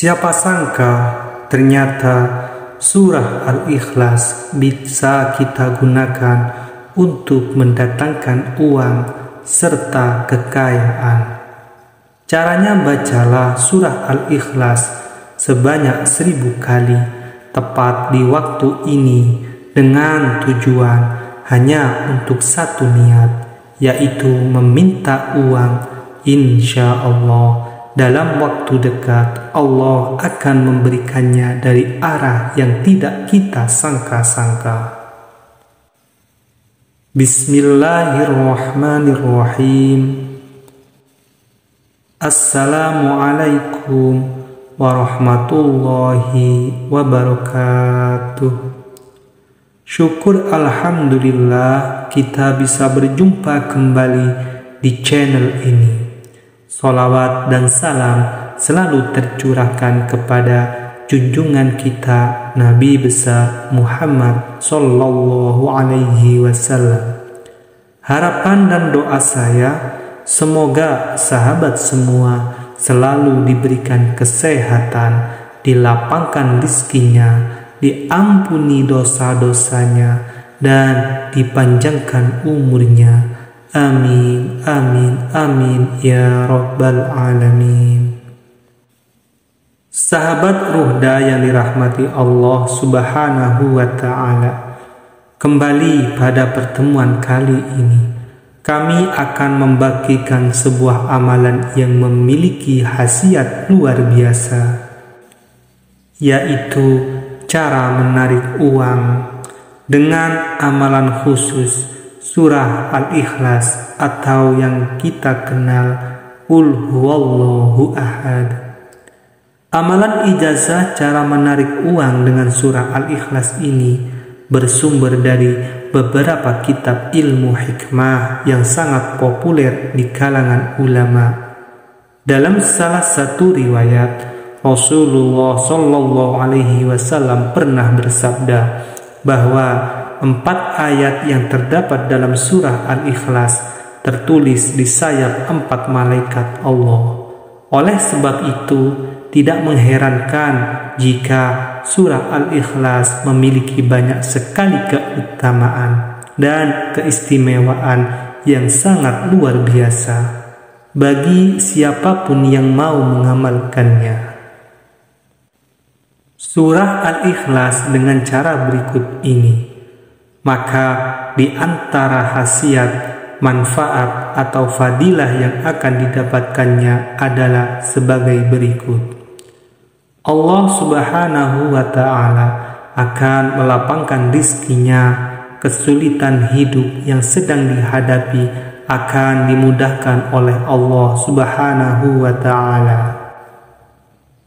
Siapa sangka ternyata surah Al-Ikhlas bisa kita gunakan untuk mendatangkan uang serta kekayaan. Caranya bacalah surah Al-Ikhlas sebanyak 1000 kali tepat di waktu ini dengan tujuan hanya untuk satu niat, yaitu meminta uang. Insya Allah dalam waktu dekat Allah akan memberikannya dari arah yang tidak kita sangka-sangka. Bismillahirrahmanirrahim. Assalamualaikum warahmatullahi wabarakatuh. Syukur alhamdulillah kita bisa berjumpa kembali di channel ini. Salawat dan salam selalu tercurahkan kepada junjungan kita Nabi besar Muhammad Sallallahu Alaihi Wasallam. Harapan dan doa saya, semoga sahabat semua selalu diberikan kesehatan, dilapangkan rizkinya, diampuni dosa-dosanya, dan dipanjangkan umurnya. Amin, amin, amin, ya Rabbal Alamin. Sahabat Ruhda yang dirahmati Allah Subhanahu wa Ta'ala, kembali pada pertemuan kali ini kami akan membagikan sebuah amalan yang memiliki khasiat luar biasa, yaitu cara menarik uang dengan amalan khusus surah Al-Ikhlas atau yang kita kenal Qul Huwallahu Ahad. Amalan ijazah cara menarik uang dengan surah Al-Ikhlas ini bersumber dari beberapa kitab ilmu hikmah yang sangat populer di kalangan ulama. Dalam salah satu riwayat, Rasulullah Shallallahu Alaihi Wasallam pernah bersabda bahwa 4 ayat yang terdapat dalam surah Al-Ikhlas tertulis di sayap 4 malaikat Allah. Oleh sebab itu, tidak mengherankan jika surah Al-Ikhlas memiliki banyak sekali keutamaan dan keistimewaan yang sangat luar biasa bagi siapapun yang mau mengamalkannya. Surah Al-Ikhlas dengan cara berikut ini. Maka di antara khasiat, manfaat atau fadilah yang akan didapatkannya adalah sebagai berikut. Allah Subhanahu wa Ta'ala akan melapangkan rizkinya, kesulitan hidup yang sedang dihadapi akan dimudahkan oleh Allah Subhanahu wa Ta'ala.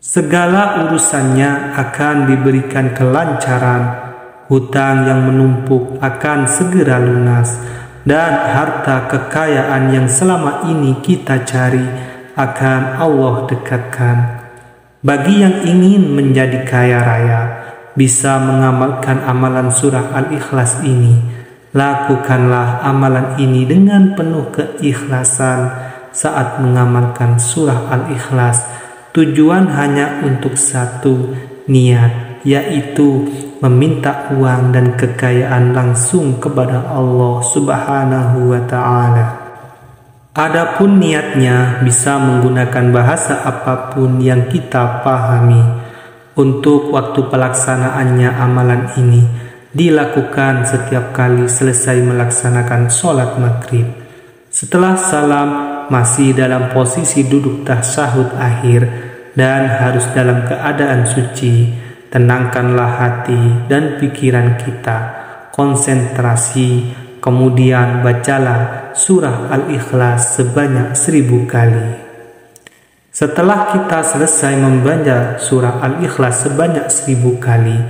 Segala urusannya akan diberikan kelancaran, hutang yang menumpuk akan segera lunas, dan harta kekayaan yang selama ini kita cari akan Allah dekatkan. Bagi yang ingin menjadi kaya raya, bisa mengamalkan amalan surah Al-Ikhlas ini. Lakukanlah amalan ini dengan penuh keikhlasan saat mengamalkan surah Al-Ikhlas. Tujuan hanya untuk satu, niat, yaitu meminta uang dan kekayaan langsung kepada Allah Subhanahu wa Ta'ala. Adapun niatnya bisa menggunakan bahasa apapun yang kita pahami. Untuk waktu pelaksanaannya amalan ini dilakukan setiap kali selesai melaksanakan sholat maghrib. Setelah salam masih dalam posisi duduk tasyahud akhir dan harus dalam keadaan suci. Tenangkanlah hati dan pikiran kita, konsentrasi, kemudian bacalah surah Al-Ikhlas sebanyak 1000 kali. Setelah kita selesai membaca surah Al-Ikhlas sebanyak 1000 kali,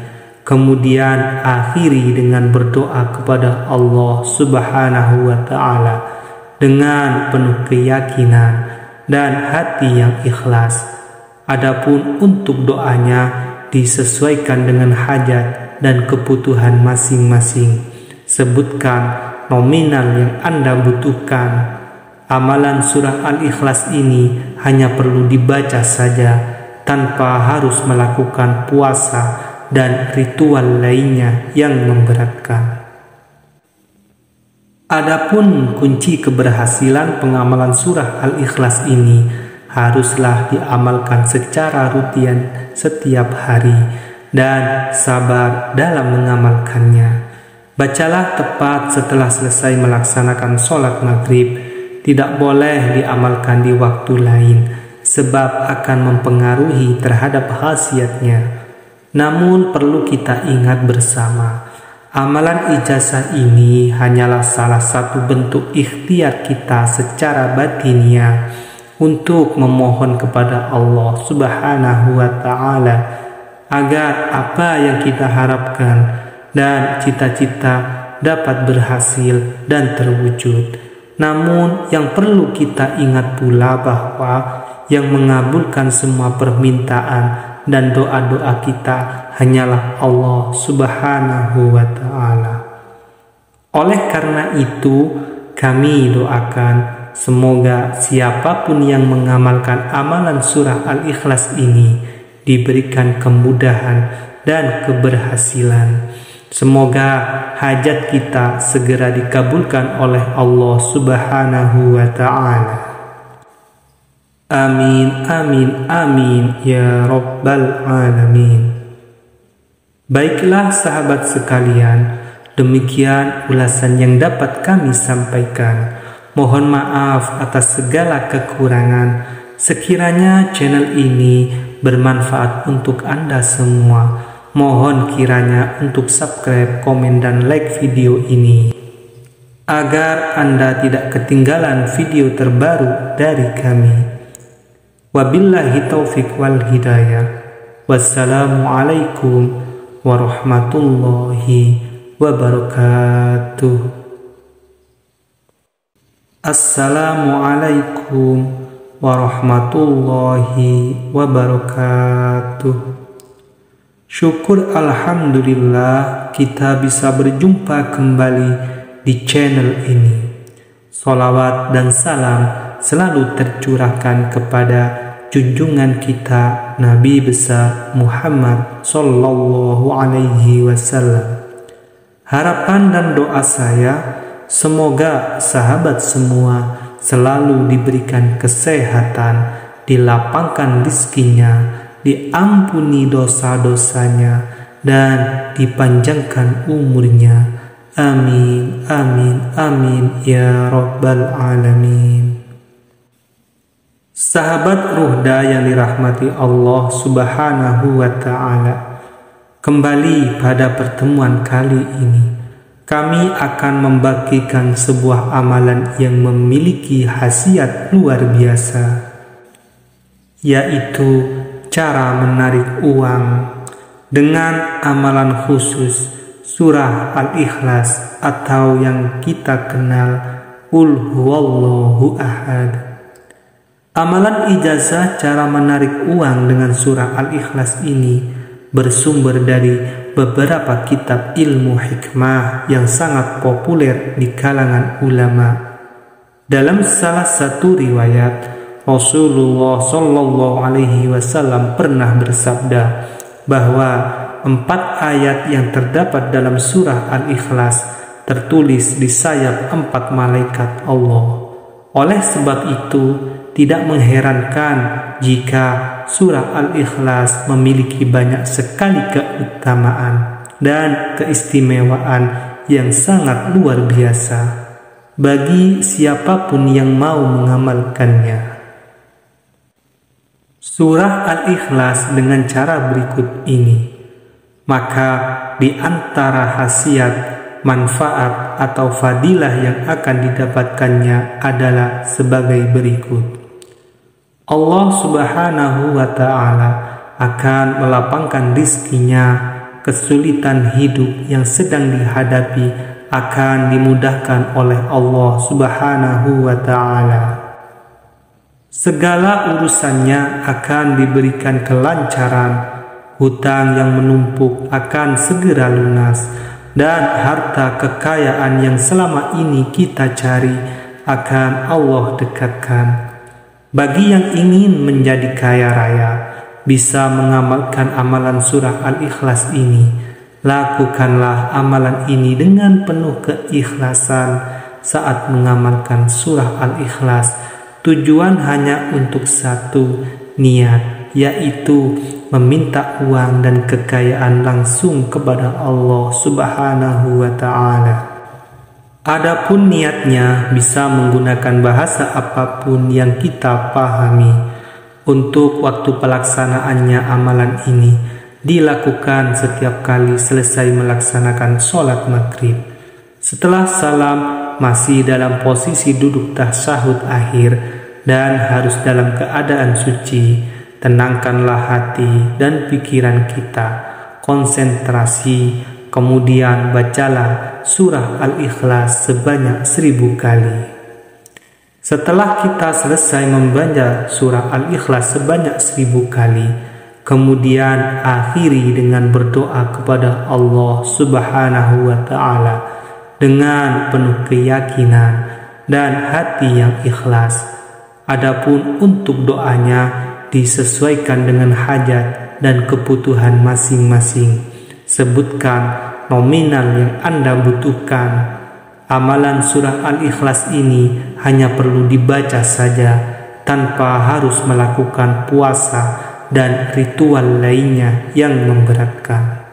kemudian akhiri dengan berdoa kepada Allah Subhanahu wa Ta'ala dengan penuh keyakinan dan hati yang ikhlas. Adapun untuk doanya disesuaikan dengan hajat dan kebutuhan masing-masing. Sebutkan nominal yang Anda butuhkan. Amalan surah Al-Ikhlas ini hanya perlu dibaca saja tanpa harus melakukan puasa dan ritual lainnya yang memberatkan. Adapun kunci keberhasilan pengamalan surah Al-Ikhlas ini haruslah diamalkan secara rutin setiap hari dan sabar dalam mengamalkannya. Bacalah tepat setelah selesai melaksanakan sholat maghrib. Tidak boleh diamalkan di waktu lain sebab akan mempengaruhi terhadap khasiatnya. Namun perlu kita ingat bersama, amalan ijazah ini hanyalah salah satu bentuk ikhtiar kita secara batiniah untuk memohon kepada Allah Subhanahu wa Ta'ala agar apa yang kita harapkan dan cita-cita dapat berhasil dan terwujud. Namun yang perlu kita ingat pula bahwa yang mengabulkan semua permintaan dan doa-doa kita hanyalah Allah Subhanahu wa Ta'ala. Oleh karena itu, kami doakan semoga siapapun yang mengamalkan amalan surah Al-Ikhlas ini diberikan kemudahan dan keberhasilan. Semoga hajat kita segera dikabulkan oleh Allah Subhanahu wa Ta'ala. Amin, amin, amin, ya Rabbal Alamin. Baiklah sahabat sekalian, demikian ulasan yang dapat kami sampaikan. Mohon maaf atas segala kekurangan. Sekiranya channel ini bermanfaat untuk Anda semua, mohon kiranya untuk subscribe, komen, dan like video ini agar Anda tidak ketinggalan video terbaru dari kami. Wabillahi taufiq wal hidayah. Wassalamualaikum warahmatullahi wabarakatuh. Assalamualaikum warahmatullahi wabarakatuh. Syukur alhamdulillah kita bisa berjumpa kembali di channel ini. Salawat dan salam selalu tercurahkan kepada junjungan kita Nabi besar Muhammad sallallahu alaihi wasallam. Harapan dan doa saya semoga sahabat semua selalu diberikan kesehatan, dilapangkan rizkinya, diampuni dosa-dosanya, dan dipanjangkan umurnya. Amin, amin, amin, ya Rabbal Alamin. Sahabat Ruhda yang dirahmati Allah Subhanahu wa Ta'ala, kembali pada pertemuan kali ini kami akan membagikan sebuah amalan yang memiliki khasiat luar biasa, yaitu cara menarik uang dengan amalan khusus surah Al-Ikhlas atau yang kita kenal Qul Huwallahu Ahad. Amalan ijazah cara menarik uang dengan surah Al-Ikhlas ini bersumber dari beberapa kitab ilmu hikmah yang sangat populer di kalangan ulama. Dalam salah satu riwayat, Rasulullah Shallallahu Alaihi Wasallam pernah bersabda bahwa 4 ayat yang terdapat dalam surah Al-Ikhlas tertulis di sayap 4 malaikat Allah. Oleh sebab itu, tidak mengherankan jika surah Al-Ikhlas memiliki banyak sekali keutamaan dan keistimewaan yang sangat luar biasa bagi siapapun yang mau mengamalkannya. Surah Al-Ikhlas dengan cara berikut ini. Maka di antara khasiat, manfaat atau fadilah yang akan didapatkannya adalah sebagai berikut. Allah Subhanahu wa Ta'ala akan melapangkan rizkinya, kesulitan hidup yang sedang dihadapi akan dimudahkan oleh Allah Subhanahu wa Ta'ala. Segala urusannya akan diberikan kelancaran, hutang yang menumpuk akan segera lunas, dan harta kekayaan yang selama ini kita cari akan Allah dekatkan. Bagi yang ingin menjadi kaya raya, bisa mengamalkan amalan surah Al-Ikhlas ini, lakukanlah amalan ini dengan penuh keikhlasan saat mengamalkan surah Al-Ikhlas. Tujuan hanya untuk satu, niat, yaitu meminta uang dan kekayaan langsung kepada Allah Subhanahu wa ta'ala. Adapun niatnya bisa menggunakan bahasa apapun yang kita pahami. Untuk waktu pelaksanaannya, amalan ini dilakukan setiap kali selesai melaksanakan sholat maghrib. Setelah salam, masih dalam posisi duduk tasyahud akhir dan harus dalam keadaan suci. Tenangkanlah hati dan pikiran kita, konsentrasi, kemudian bacalah surah Al-Ikhlas sebanyak 1000 kali. Setelah kita selesai membaca surah Al-Ikhlas sebanyak 1000 kali, kemudian akhiri dengan berdoa kepada Allah Subhanahu wa ta'ala dengan penuh keyakinan dan hati yang ikhlas. Adapun untuk doanya disesuaikan dengan hajat dan kebutuhan masing-masing. Sebutkan nominal yang Anda butuhkan. Amalan surah Al-Ikhlas ini hanya perlu dibaca saja tanpa harus melakukan puasa dan ritual lainnya yang memberatkan.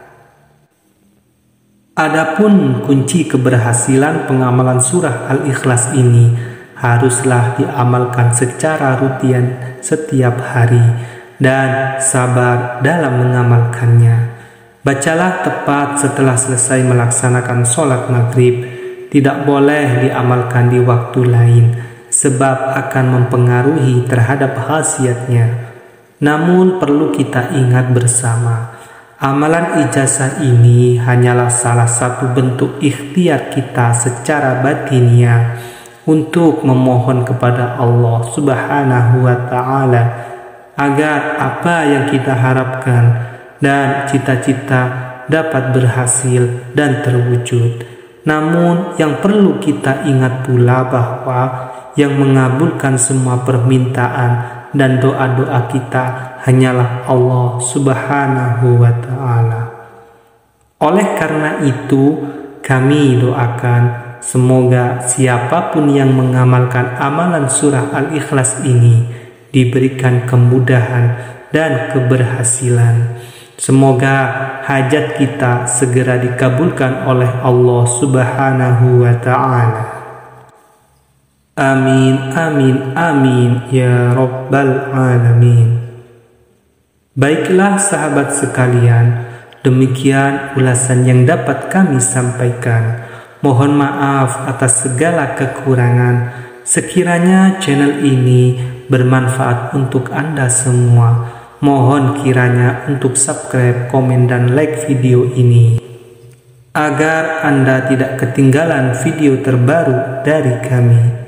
Adapun kunci keberhasilan pengamalan surah Al-Ikhlas ini haruslah diamalkan secara rutin setiap hari dan sabar dalam mengamalkannya. Bacalah tepat setelah selesai melaksanakan sholat maghrib. Tidak boleh diamalkan di waktu lain sebab akan mempengaruhi terhadap khasiatnya. Namun perlu kita ingat bersama, amalan ijazah ini hanyalah salah satu bentuk ikhtiar kita secara batiniah untuk memohon kepada Allah Subhanahu wa ta'ala agar apa yang kita harapkan dan cita-cita dapat berhasil dan terwujud. Namun yang perlu kita ingat pula bahwa yang mengabulkan semua permintaan dan doa-doa kita hanyalah Allah Subhanahu wa ta'ala. Oleh karena itu, kami doakan semoga siapapun yang mengamalkan amalan surah Al-Ikhlas ini diberikan kemudahan dan keberhasilan. Semoga hajat kita segera dikabulkan oleh Allah Subhanahu wa ta'ala. Amin, amin, amin, ya Rabbal Alamin. Baiklah sahabat sekalian, demikian ulasan yang dapat kami sampaikan. Mohon maaf atas segala kekurangan. Sekiranya channel ini bermanfaat untuk Anda semua, mohon kiranya untuk subscribe, komen, dan like video ini agar Anda tidak ketinggalan video terbaru dari kami.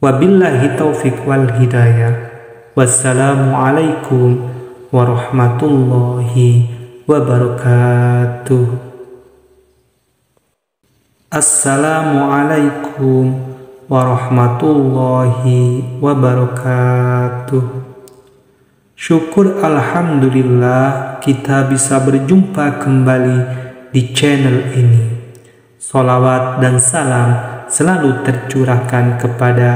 Wabillahi taufiq wal hidayah. Wassalamualaikum warahmatullahi wabarakatuh. Assalamualaikum warahmatullahi wabarakatuh. Syukur alhamdulillah kita bisa berjumpa kembali di channel ini. Salawat dan salam selalu tercurahkan kepada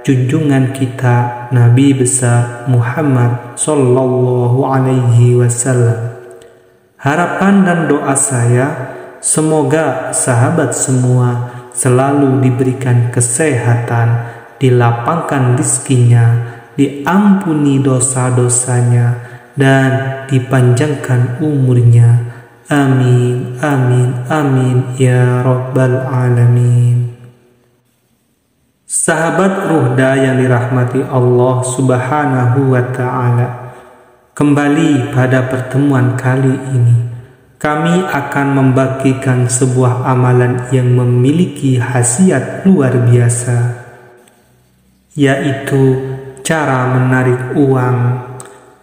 junjungan kita Nabi besar Muhammad sallallahu alaihi wasallam. Harapan dan doa saya, semoga sahabat semua selalu diberikan kesehatan, dilapangkan rizkinya, diampuni dosa-dosanya, dan dipanjangkan umurnya. Amin, amin, amin, ya Rabbal Alamin. Sahabat Ruhda yang dirahmati Allah Subhanahu wa ta'ala, kembali pada pertemuan kali ini kami akan membagikan sebuah amalan yang memiliki khasiat luar biasa, yaitu cara menarik uang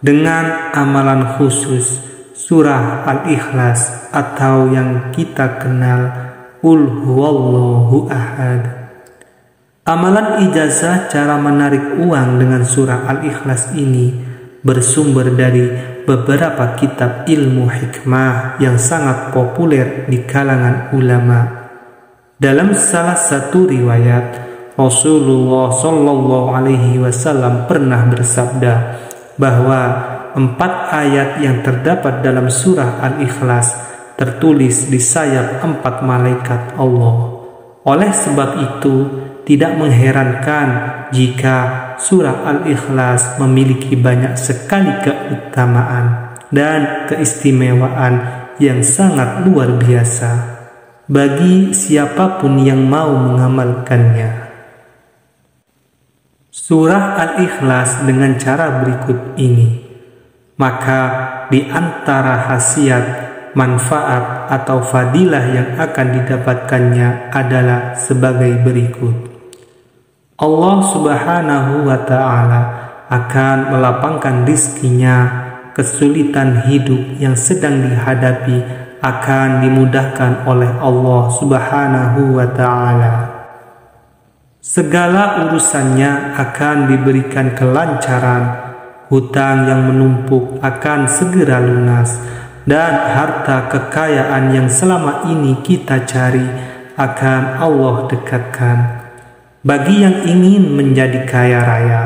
dengan amalan khusus surah Al-Ikhlas atau yang kita kenal Qul Huwallahu Ahad. Amalan ijazah cara menarik uang dengan surah Al-Ikhlas ini bersumber dari beberapa kitab ilmu hikmah yang sangat populer di kalangan ulama. Dalam salah satu riwayat, Rasulullah Shallallahu Alaihi Wasallam pernah bersabda bahwa 4 ayat yang terdapat dalam surah Al-Ikhlas tertulis di sayap 4 malaikat Allah. Oleh sebab itu, tidak mengherankan jika surah Al-Ikhlas memiliki banyak sekali keutamaan dan keistimewaan yang sangat luar biasa bagi siapapun yang mau mengamalkannya. Surah Al-Ikhlas dengan cara berikut ini. Maka di antara khasiat, manfaat atau fadilah yang akan didapatkannya adalah sebagai berikut. Allah Subhanahu wa Ta'ala akan melapangkan rizkinya, kesulitan hidup yang sedang dihadapi akan dimudahkan oleh Allah Subhanahu wa Ta'ala. Segala urusannya akan diberikan kelancaran, hutang yang menumpuk akan segera lunas, dan harta kekayaan yang selama ini kita cari akan Allah dekatkan. Bagi yang ingin menjadi kaya raya,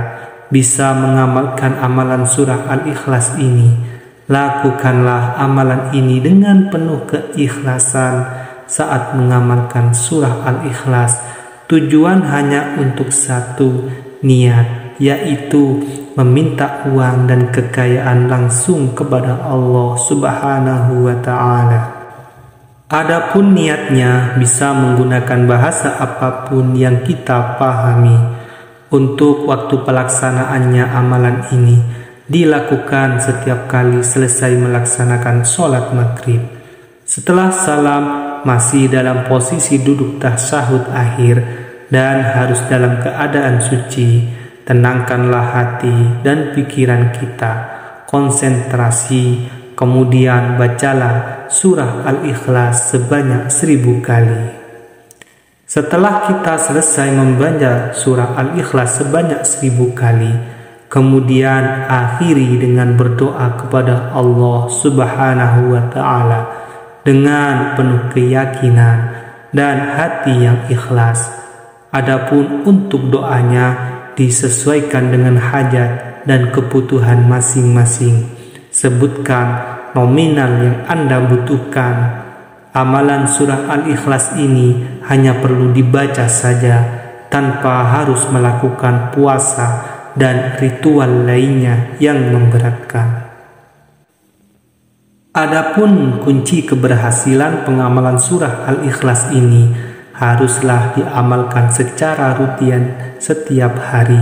bisa mengamalkan amalan surah Al-Ikhlas ini. Lakukanlah amalan ini dengan penuh keikhlasan saat mengamalkan surah Al-Ikhlas. Tujuan hanya untuk satu, niat, yaitu meminta uang dan kekayaan langsung kepada Allah Subhanahu wa Ta'ala. Adapun niatnya bisa menggunakan bahasa apapun yang kita pahami. Untuk waktu pelaksanaannya, amalan ini dilakukan setiap kali selesai melaksanakan sholat maghrib. Setelah salam, masih dalam posisi duduk tasyahud akhir dan harus dalam keadaan suci. Tenangkanlah hati dan pikiran kita, konsentrasi, kemudian bacalah surah Al-Ikhlas sebanyak 1000 kali. Setelah kita selesai membaca surah Al-Ikhlas sebanyak 1000 kali, kemudian akhiri dengan berdoa kepada Allah Subhanahu wa Ta'ala dengan penuh keyakinan dan hati yang ikhlas. Adapun untuk doanya disesuaikan dengan hajat dan kebutuhan masing-masing. Sebutkan nominal yang Anda butuhkan. Amalan surah Al-Ikhlas ini hanya perlu dibaca saja tanpa harus melakukan puasa dan ritual lainnya yang memberatkan. Adapun kunci keberhasilan pengamalan surah Al-Ikhlas ini haruslah diamalkan secara rutin setiap hari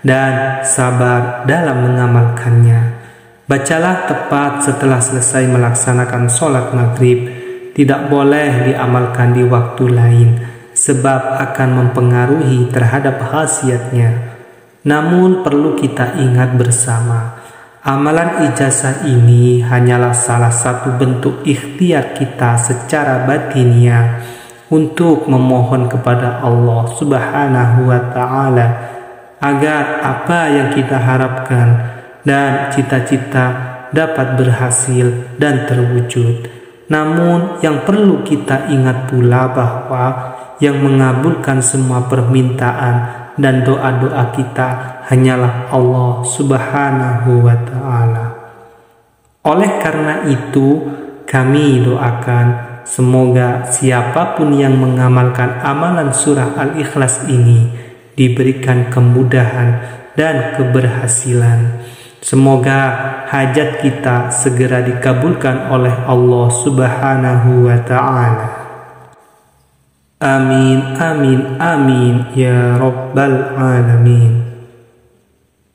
dan sabar dalam mengamalkannya. Bacalah tepat setelah selesai melaksanakan sholat maghrib. Tidak boleh diamalkan di waktu lain sebab akan mempengaruhi terhadap khasiatnya. Namun perlu kita ingat bersama, amalan ijazah ini hanyalah salah satu bentuk ikhtiar kita secara batiniah untuk memohon kepada Allah Subhanahu wa Ta'ala agar apa yang kita harapkan dan cita-cita dapat berhasil dan terwujud. Namun yang perlu kita ingat pula bahwa yang mengabulkan semua permintaan dan doa-doa kita hanyalah Allah Subhanahu wa Ta'ala. Oleh karena itu, kami doakan semoga siapapun yang mengamalkan amalan surah Al-Ikhlas ini diberikan kemudahan dan keberhasilan. Semoga hajat kita segera dikabulkan oleh Allah Subhanahu wa Ta'ala. Amin, amin, amin, ya Rabbal Alamin.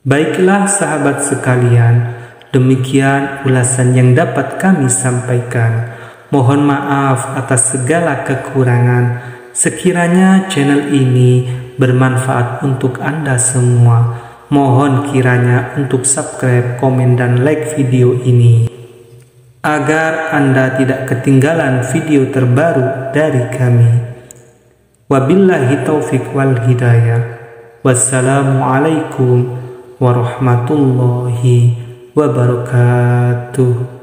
Baiklah sahabat sekalian, demikian ulasan yang dapat kami sampaikan. Mohon maaf atas segala kekurangan. Sekiranya channel ini bermanfaat untuk Anda semua, mohon kiranya untuk subscribe, komen, dan like video ini agar Anda tidak ketinggalan video terbaru dari kami. Wabillahi taufiq wal hidayah. Wassalamualaikum warahmatullahi wabarakatuh.